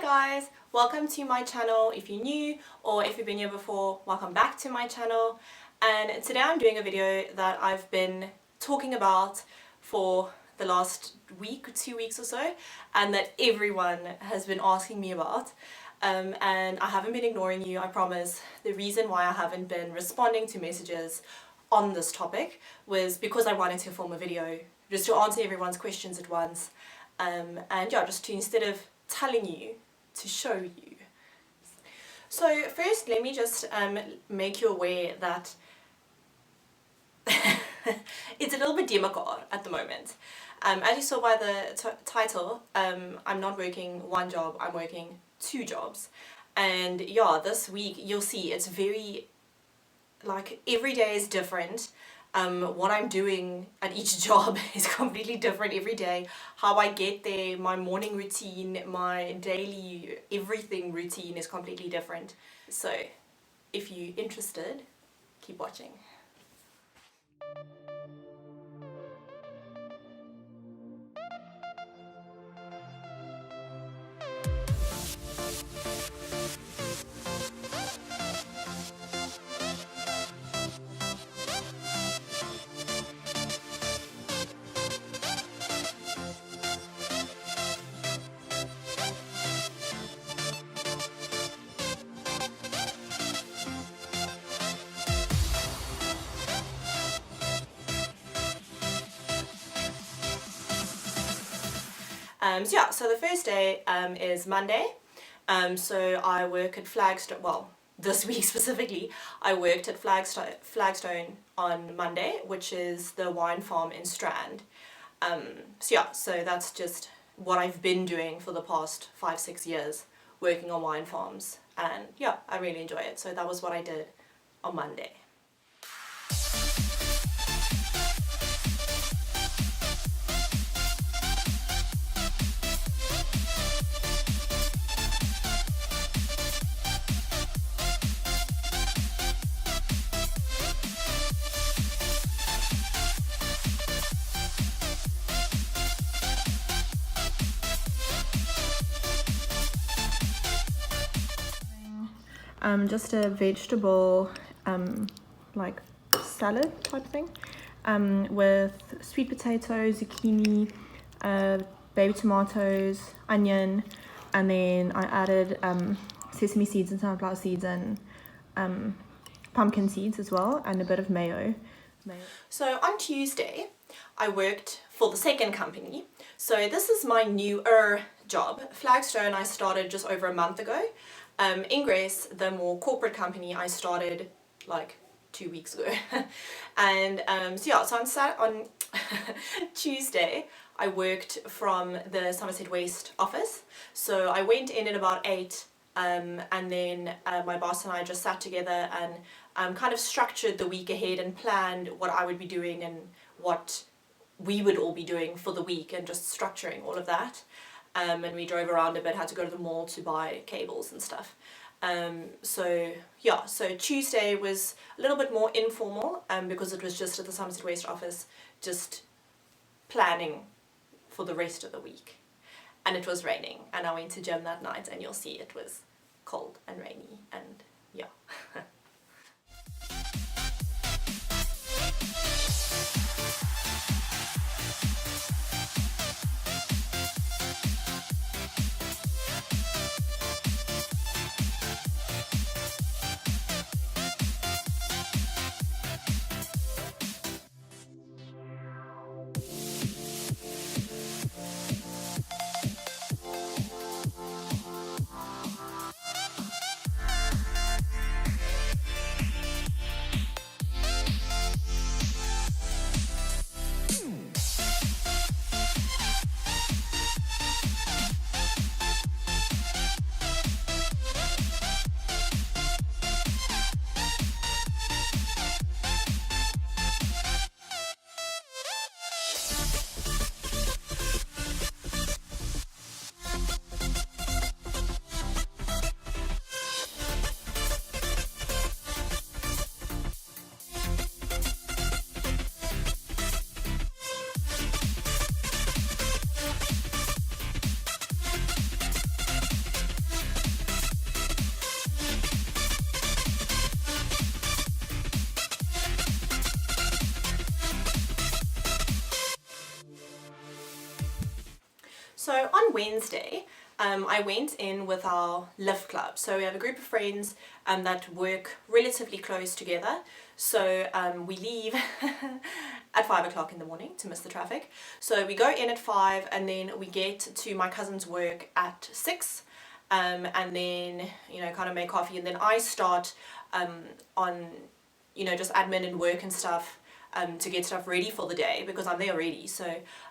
Hi guys, welcome to my channel if you're new, or if you've been here before, welcome back to my channel. And today I'm doing a video that I've been talking about for the last week, 2 weeks or so, and that everyone has been asking me about. And I haven't been ignoring you, I promise. The reason why I haven't been responding to messages on this topic was because I wanted to film a video just to answer everyone's questions at once. And yeah, just to, instead of telling you, to show you. So first, let me just make you aware that it's a little bit democrat at the moment. As you saw by the title, I'm not working one job, I'm working 2 jobs. And yeah, this week you'll see it's very, like, every day is different. What I'm doing at each job is completely different every day. How I get there, my morning routine, my daily everything routine is completely different. So if you're interested, keep watching. So the first day is Monday. So I work at Flagstone, well, this week specifically, I worked at Flagstone on Monday, which is the wine farm in Strand. So that's just what I've been doing for the past 5-6 years, working on wine farms, and yeah, I really enjoy it. So that was what I did on Monday. Just a vegetable like salad type thing, with sweet potato, zucchini, baby tomatoes, onion, and then I added sesame seeds and sunflower seeds and pumpkin seeds as well, and a bit of mayo. So on Tuesday I worked for the second company. So this is my newer job. Flagstone I started just over a month ago. Ingress, the more corporate company, I started like 2 weeks ago. And so on Tuesday I worked from the Somerset West office. So I went in at about 8, and then my boss and I just sat together and kind of structured the week ahead and planned what I would be doing and what we would all be doing for the week, and just structuring all of that. And we drove around a bit, had to go to the mall to buy cables and stuff. So Tuesday was a little bit more informal, because it was just at the Somerset West office, just planning for the rest of the week. And it was raining, and I went to gym that night, and you'll see it was cold and rainy, and yeah. So on Wednesday, I went in with our lift club. So we have a group of friends that work relatively close together. So we leave at 5 o'clock in the morning to miss the traffic. So we go in at 5 and then we get to my cousin's work at 6. And then, you know, kind of make coffee, and then I start on, you know, just admin and work and stuff. To get stuff ready for the day because I'm there already. So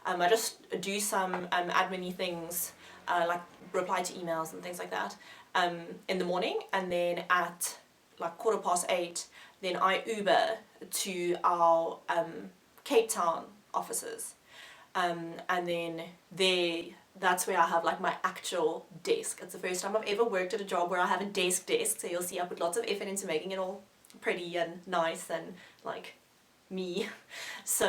I just do some admin-y things like reply to emails and things like that in the morning, and then at like 8:15 then I Uber to our Cape Town offices, and then that's where I have like my actual desk. It's the first time I've ever worked at a job where I have a desk, so you'll see I put lots of effort into making it all pretty and nice and like me. So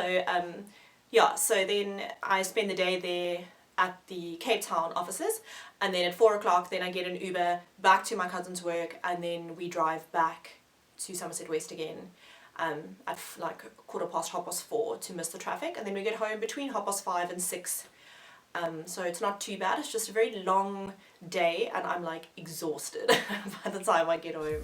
yeah, so then I spend the day there at the Cape Town offices, and then at 4 o'clock then I get an Uber back to my cousin's work, and then we drive back to Somerset West again at like 4:15 to miss the traffic, and then we get home between 5:30 and 6. So it's not too bad. It's just a very long day and I'm like exhausted by the time I get home.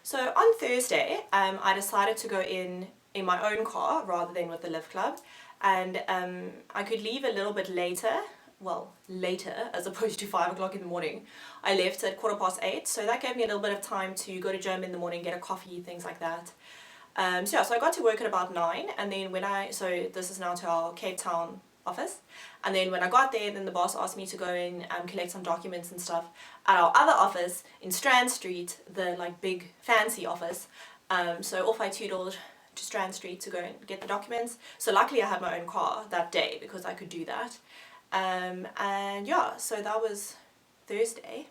So on Thursday, I decided to go in my own car rather than with the lift club, and I could leave a little bit later, well, later as opposed to 5 o'clock in the morning. I left at 8:15, so that gave me a little bit of time to go to gym in the morning, get a coffee, things like that. So yeah, so I got to work at about 9, and then so this is now to our Cape Town office, and then when I got there, then the boss asked me to go in and collect some documents and stuff at our other office in Strand Street, the like big fancy office. So off I tootled to Strand Street to go and get the documents. So luckily I had my own car that day because I could do that. And yeah, so that was Thursday.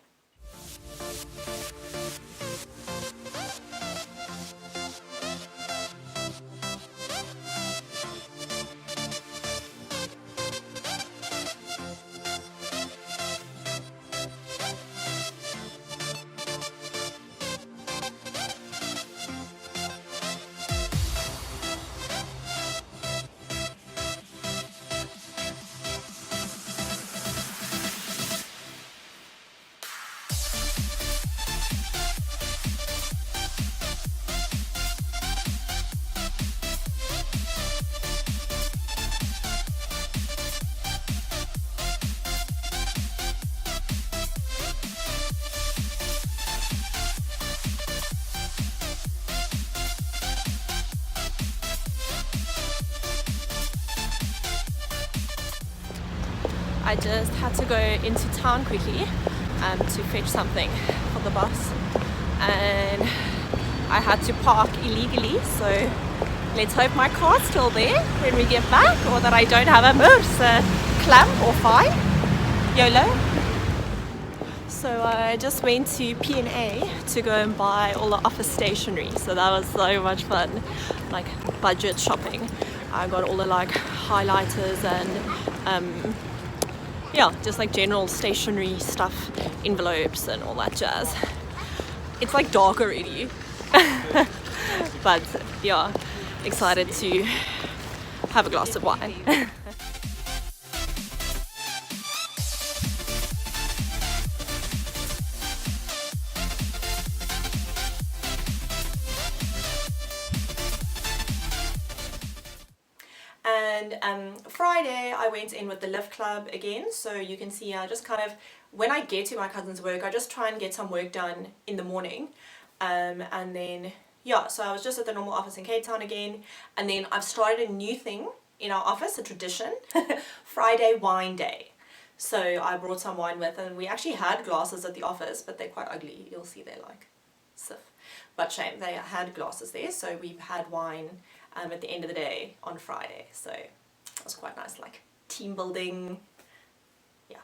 I just had to go into town quickly to fetch something for the bus, and I had to park illegally, so let's hope my car's still there when we get back, or that I don't have a Merkava clamp or fine. YOLO. So I just went to P&A to go and buy all the office stationery, so that was so much fun, like budget shopping. I got all the like highlighters and yeah, just like general stationery stuff, envelopes and all that jazz. It's like dark already, but yeah, excited to have a glass of wine. And Friday I went in with the lift club again, so you can see I just kind of, when I get to my cousin's work, I just try and get some work done in the morning, and then yeah, so I was just at the normal office in Cape Town again, and then I've started a new thing in our office, a tradition, Friday wine day. So I brought some wine with, and we actually had glasses at the office, but they're quite ugly. You'll see they're like sif. But shame, they had glasses there, so we've had wine at the end of the day on Friday. So it was quite nice, like team building. Yeah.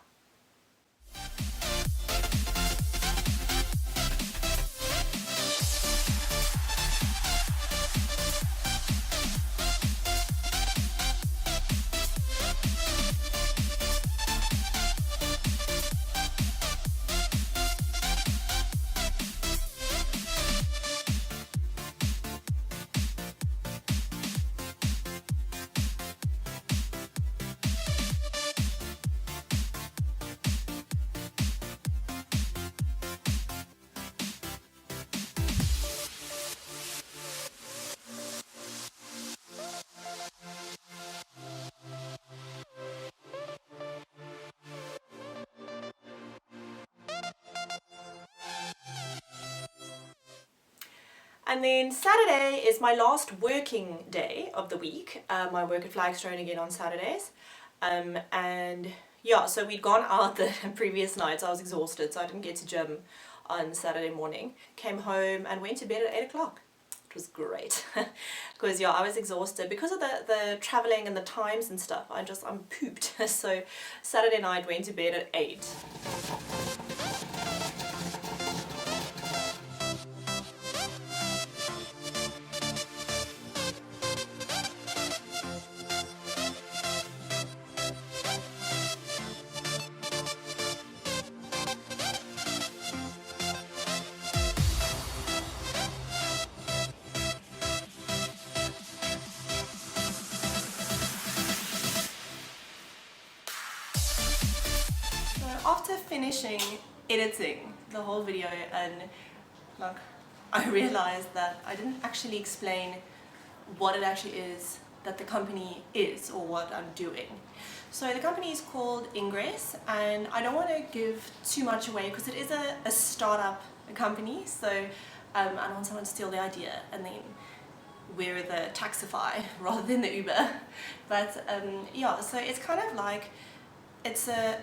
And then Saturday is my last working day of the week. I work at Flagstone again on Saturdays. And yeah, so we'd gone out the previous night, so I was exhausted, so I didn't get to gym on Saturday morning. Came home and went to bed at 8 o'clock. It was great. Because yeah, I was exhausted because of the traveling and the times and stuff. I'm pooped. So Saturday night went to bed at 8. After finishing editing the whole video, and like, I realized that I didn't actually explain what it actually is that the company is, or what I'm doing. So the company is called Ingress, and I don't want to give too much away because it is a startup company, so I don't want someone to steal the idea and then we're the Taxify rather than the Uber. But yeah, so it's kind of like, it's a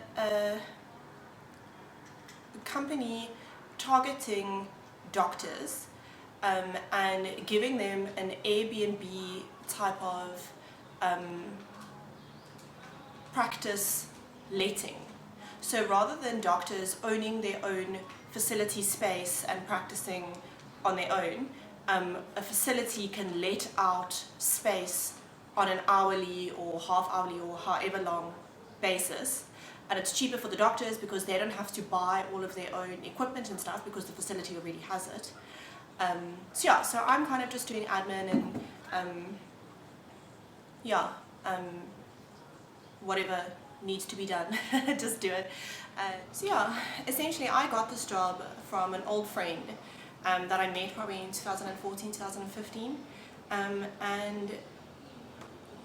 company targeting doctors and giving them an Airbnb type of practice letting. So rather than doctors owning their own facility space and practicing on their own, a facility can let out space on an hourly or half hourly or however long basis. And it's cheaper for the doctors because they don't have to buy all of their own equipment and stuff because the facility already has it. So yeah, so I'm kind of just doing admin and whatever needs to be done, just do it. So yeah, essentially I got this job from an old friend that I met probably in 2014, 2015. And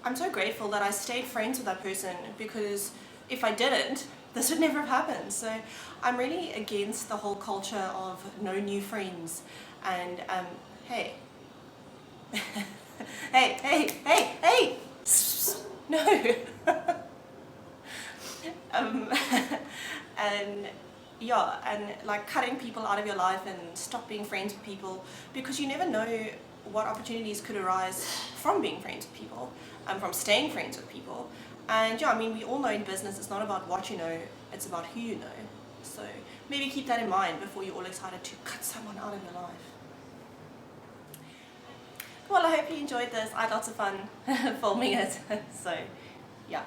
I'm so grateful that I stayed friends with that person, because if I didn't, this would never have happened. So I'm really against the whole culture of no new friends and hey. hey, no. And yeah, and like cutting people out of your life and stop being friends with people, because you never know what opportunities could arise from being friends with people, from staying friends with people. And yeah, I mean, we all know in business it's not about what you know, it's about who you know. So maybe keep that in mind before you're all excited to cut someone out of your life. Well, I hope you enjoyed this. I had lots of fun filming it. So yeah.